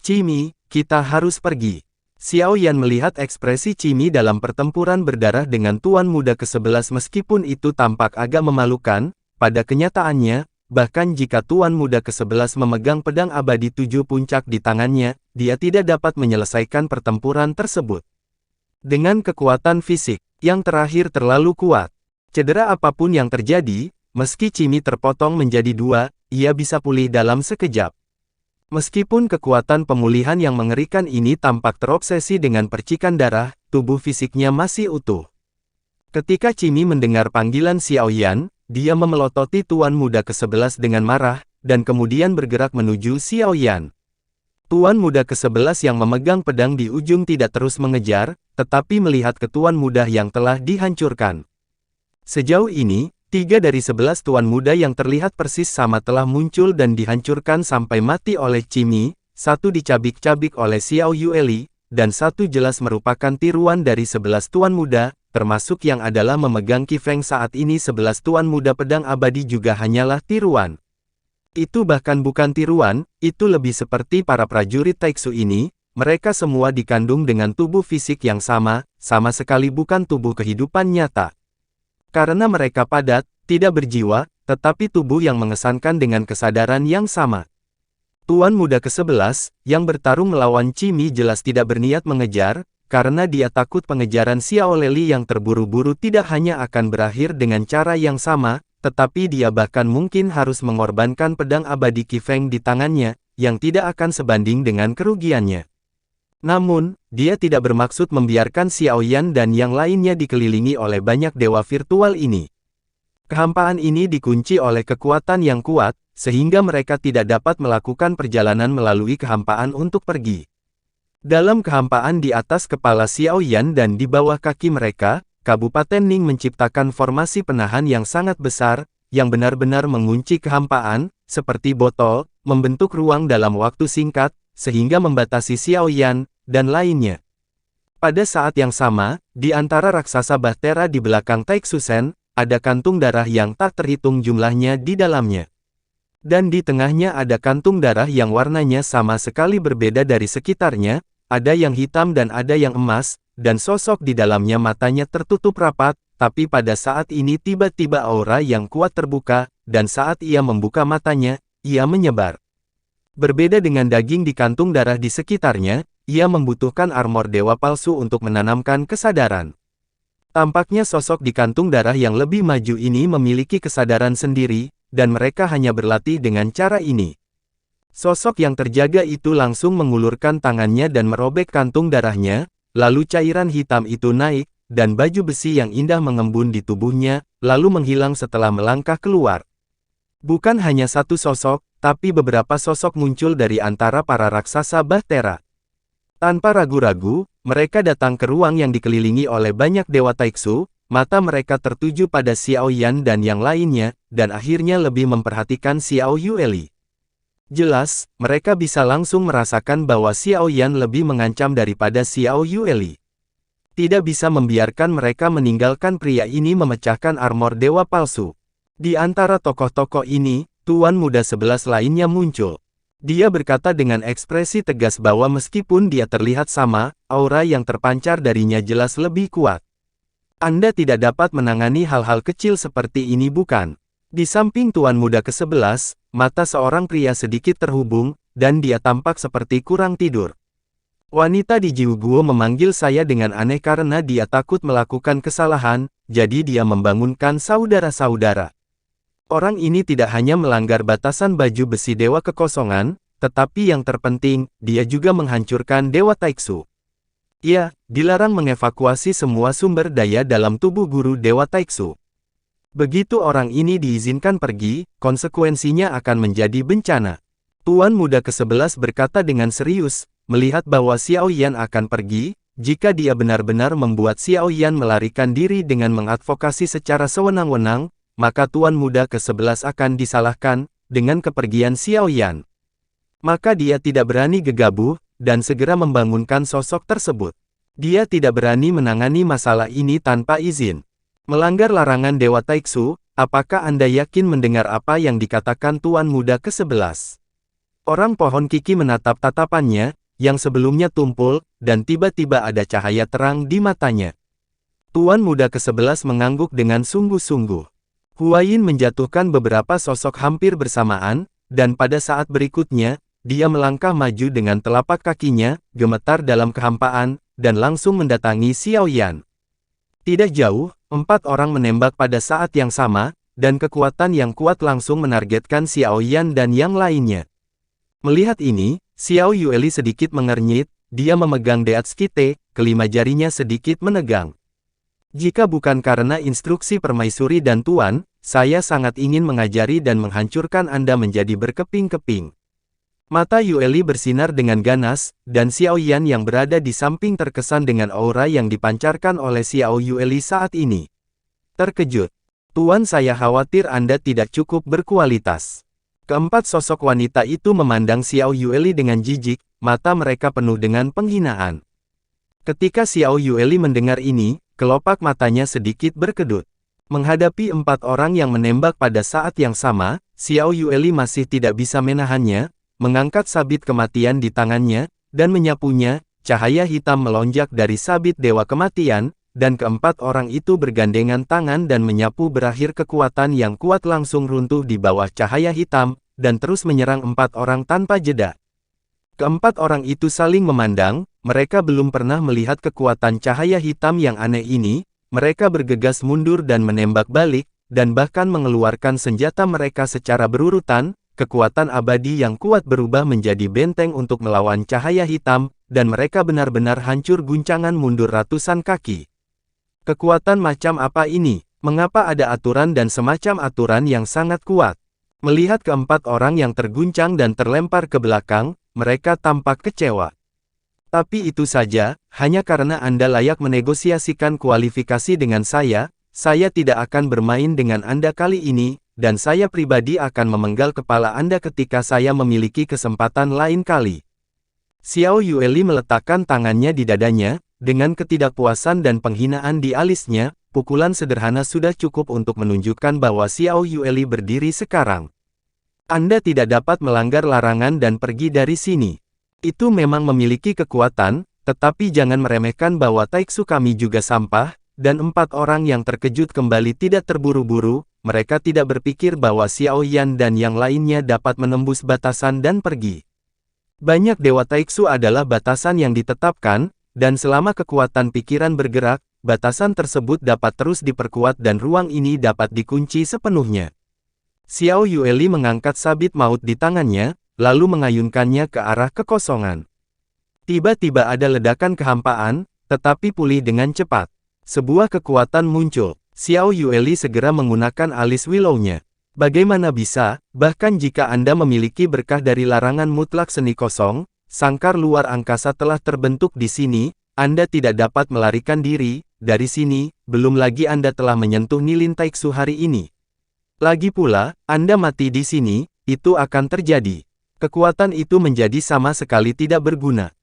Cimi, kita harus pergi. Xiao Yan melihat ekspresi Cimi dalam pertempuran berdarah dengan Tuan Muda ke-11 meskipun itu tampak agak memalukan, pada kenyataannya, bahkan jika Tuan Muda ke-11 memegang pedang abadi 7 puncak di tangannya, dia tidak dapat menyelesaikan pertempuran tersebut. Dengan kekuatan fisik, yang terakhir terlalu kuat. Cedera apapun yang terjadi, meski Cimi terpotong menjadi dua, ia bisa pulih dalam sekejap. Meskipun kekuatan pemulihan yang mengerikan ini tampak terobsesi dengan percikan darah, tubuh fisiknya masih utuh. Ketika Cimi mendengar panggilan Xiao Yan, dia memelototi Tuan Muda ke-11 dengan marah, dan kemudian bergerak menuju Xiao Yan. Tuan Muda ke-11 yang memegang pedang di ujung tidak terus mengejar, tetapi melihat ke Tuan Muda yang telah dihancurkan. Sejauh ini, 3 dari 11 Tuan Muda yang terlihat persis sama telah muncul dan dihancurkan sampai mati oleh Cimi, 1 dicabik-cabik oleh Xiao Yueli, dan 1 jelas merupakan tiruan dari 11 Tuan Muda, termasuk yang adalah memegang Qifeng saat ini 11 Tuan Muda pedang abadi juga hanyalah tiruan. Itu bahkan bukan tiruan, itu lebih seperti para prajurit Taiksu ini, mereka semua dikandung dengan tubuh fisik yang sama sekali bukan tubuh kehidupan nyata. Karena mereka padat, tidak berjiwa, tetapi tubuh yang mengesankan dengan kesadaran yang sama. Tuan Muda ke-11, yang bertarung melawan Cimi jelas tidak berniat mengejar, karena dia takut pengejaran Xiao Leli yang terburu-buru tidak hanya akan berakhir dengan cara yang sama, tetapi dia bahkan mungkin harus mengorbankan pedang abadi Qifeng di tangannya, yang tidak akan sebanding dengan kerugiannya. Namun, dia tidak bermaksud membiarkan Xiao Yan dan yang lainnya dikelilingi oleh banyak dewa virtual ini. Kehampaan ini dikunci oleh kekuatan yang kuat, sehingga mereka tidak dapat melakukan perjalanan melalui kehampaan untuk pergi. Dalam kehampaan di atas kepala Xiao Yan dan di bawah kaki mereka, Kabupaten Ning menciptakan formasi penahan yang sangat besar, yang benar-benar mengunci kehampaan, seperti botol, membentuk ruang dalam waktu singkat, sehingga membatasi Xiao Yan, dan lainnya. Pada saat yang sama, di antara raksasa Bahtera di belakang Taiksusen, ada kantung darah yang tak terhitung jumlahnya di dalamnya. Dan di tengahnya ada kantung darah yang warnanya sama sekali berbeda dari sekitarnya, ada yang hitam dan ada yang emas, dan sosok di dalamnya matanya tertutup rapat, tapi pada saat ini tiba-tiba aura yang kuat terbuka, dan saat ia membuka matanya, ia menyebar. Berbeda dengan daging di kantung darah di sekitarnya, ia membutuhkan armor dewa palsu untuk menanamkan kesadaran. Tampaknya sosok di kantung darah yang lebih maju ini memiliki kesadaran sendiri, dan mereka hanya berlatih dengan cara ini. Sosok yang terjaga itu langsung mengulurkan tangannya dan merobek kantung darahnya, lalu cairan hitam itu naik, dan baju besi yang indah mengembun di tubuhnya, lalu menghilang setelah melangkah keluar. Bukan hanya satu sosok, tapi beberapa sosok muncul dari antara para raksasa Bahtera. Tanpa ragu-ragu, mereka datang ke ruang yang dikelilingi oleh banyak dewa Taiksu, mata mereka tertuju pada Xiao Yan dan yang lainnya, dan akhirnya lebih memperhatikan Xiao Yueli. Jelas, mereka bisa langsung merasakan bahwa Xiao Yan lebih mengancam daripada Xiao Yueli. Tidak bisa membiarkan mereka meninggalkan pria ini memecahkan armor dewa palsu. Di antara tokoh-tokoh ini, Tuan Muda 11 lainnya muncul. Dia berkata dengan ekspresi tegas bahwa meskipun dia terlihat sama, aura yang terpancar darinya jelas lebih kuat. Anda tidak dapat menangani hal-hal kecil seperti ini bukan? Di samping Tuan Muda ke-11, mata seorang pria sedikit terhubung, dan dia tampak seperti kurang tidur. Wanita di Jiuguo memanggil saya dengan aneh karena dia takut melakukan kesalahan, jadi dia membangunkan saudara-saudara. Orang ini tidak hanya melanggar batasan baju besi Dewa Kekosongan, tetapi yang terpenting, dia juga menghancurkan Dewa Taiksu. Ia dilarang mengevakuasi semua sumber daya dalam tubuh guru Dewa Taiksu. Begitu orang ini diizinkan pergi, konsekuensinya akan menjadi bencana. Tuan Muda ke-11 berkata dengan serius, melihat bahwa Xiao Yan akan pergi, jika dia benar-benar membuat Xiao Yan melarikan diri dengan mengadvokasi secara sewenang-wenang, maka Tuan Muda ke-11 akan disalahkan, dengan kepergian Xiao Yan. Maka dia tidak berani gegabah, dan segera membangunkan sosok tersebut. Dia tidak berani menangani masalah ini tanpa izin. Melanggar larangan Dewa Taiksu, apakah Anda yakin mendengar apa yang dikatakan Tuan Muda ke-11? Orang pohon Kiki menatap tatapannya, yang sebelumnya tumpul, dan tiba-tiba ada cahaya terang di matanya. Tuan muda ke-11 mengangguk dengan sungguh-sungguh. Huayin menjatuhkan beberapa sosok hampir bersamaan, dan pada saat berikutnya, dia melangkah maju dengan telapak kakinya, gemetar dalam kehampaan, dan langsung mendatangi Xiao Yan. Tidak jauh, 4 orang menembak pada saat yang sama, dan kekuatan yang kuat langsung menargetkan Xiao Yan dan yang lainnya. Melihat ini, Xiao Yueli sedikit mengernyit, dia memegang Deatskite, kelima jarinya sedikit menegang. Jika bukan karena instruksi permaisuri dan Tuan, saya sangat ingin mengajari dan menghancurkan Anda menjadi berkeping-keping. Mata Yueli bersinar dengan ganas, dan Xiao Yan yang berada di samping terkesan dengan aura yang dipancarkan oleh Xiao Yueli saat ini. Terkejut. Tuan, saya khawatir Anda tidak cukup berkualitas. Keempat sosok wanita itu memandang Xiao Yueli dengan jijik, mata mereka penuh dengan penghinaan. Ketika Xiao Yueli mendengar ini, kelopak matanya sedikit berkedut. Menghadapi 4 orang yang menembak pada saat yang sama, Xiao Yueli masih tidak bisa menahannya, mengangkat sabit kematian di tangannya, dan menyapunya. Cahaya hitam melonjak dari sabit Dewa Kematian, dan keempat orang itu bergandengan tangan dan menyapu berakhir kekuatan yang kuat langsung runtuh di bawah cahaya hitam, dan terus menyerang 4 orang tanpa jeda. Keempat orang itu saling memandang, mereka belum pernah melihat kekuatan cahaya hitam yang aneh ini, mereka bergegas mundur dan menembak balik, dan bahkan mengeluarkan senjata mereka secara berurutan. Kekuatan abadi yang kuat berubah menjadi benteng untuk melawan cahaya hitam, dan mereka benar-benar hancur guncangan mundur ratusan kaki. Kekuatan macam apa ini? Mengapa ada aturan dan semacam aturan yang sangat kuat? Melihat keempat orang yang terguncang dan terlempar ke belakang, mereka tampak kecewa. Tapi itu saja, hanya karena Anda layak menegosiasikan kualifikasi dengan saya tidak akan bermain dengan Anda kali ini, dan saya pribadi akan memenggal kepala Anda ketika saya memiliki kesempatan lain kali. Xiao Yueli meletakkan tangannya di dadanya, dengan ketidakpuasan dan penghinaan di alisnya, pukulan sederhana sudah cukup untuk menunjukkan bahwa Xiao Yueli berdiri sekarang. Anda tidak dapat melanggar larangan dan pergi dari sini. Itu memang memiliki kekuatan, tetapi jangan meremehkan bahwa Taiksu kami juga sampah, dan 4 orang yang terkejut kembali tidak terburu-buru. Mereka tidak berpikir bahwa Xiao Yan dan yang lainnya dapat menembus batasan dan pergi. Banyak Dewa Taiksu adalah batasan yang ditetapkan, dan selama kekuatan pikiran bergerak, batasan tersebut dapat terus diperkuat dan ruang ini dapat dikunci sepenuhnya. Xiao Yueli mengangkat sabit maut di tangannya, lalu mengayunkannya ke arah kekosongan. Tiba-tiba ada ledakan kehampaan, tetapi pulih dengan cepat. Sebuah kekuatan muncul. Xiao Yueli segera menggunakan alis Willow-nya. Bagaimana bisa, bahkan jika Anda memiliki berkah dari larangan mutlak seni kosong, sangkar luar angkasa telah terbentuk di sini, Anda tidak dapat melarikan diri dari sini, belum lagi Anda telah menyentuh Nilin Taiksu hari ini. Lagi pula, Anda mati di sini, itu akan terjadi. Kekuatan itu menjadi sama sekali tidak berguna.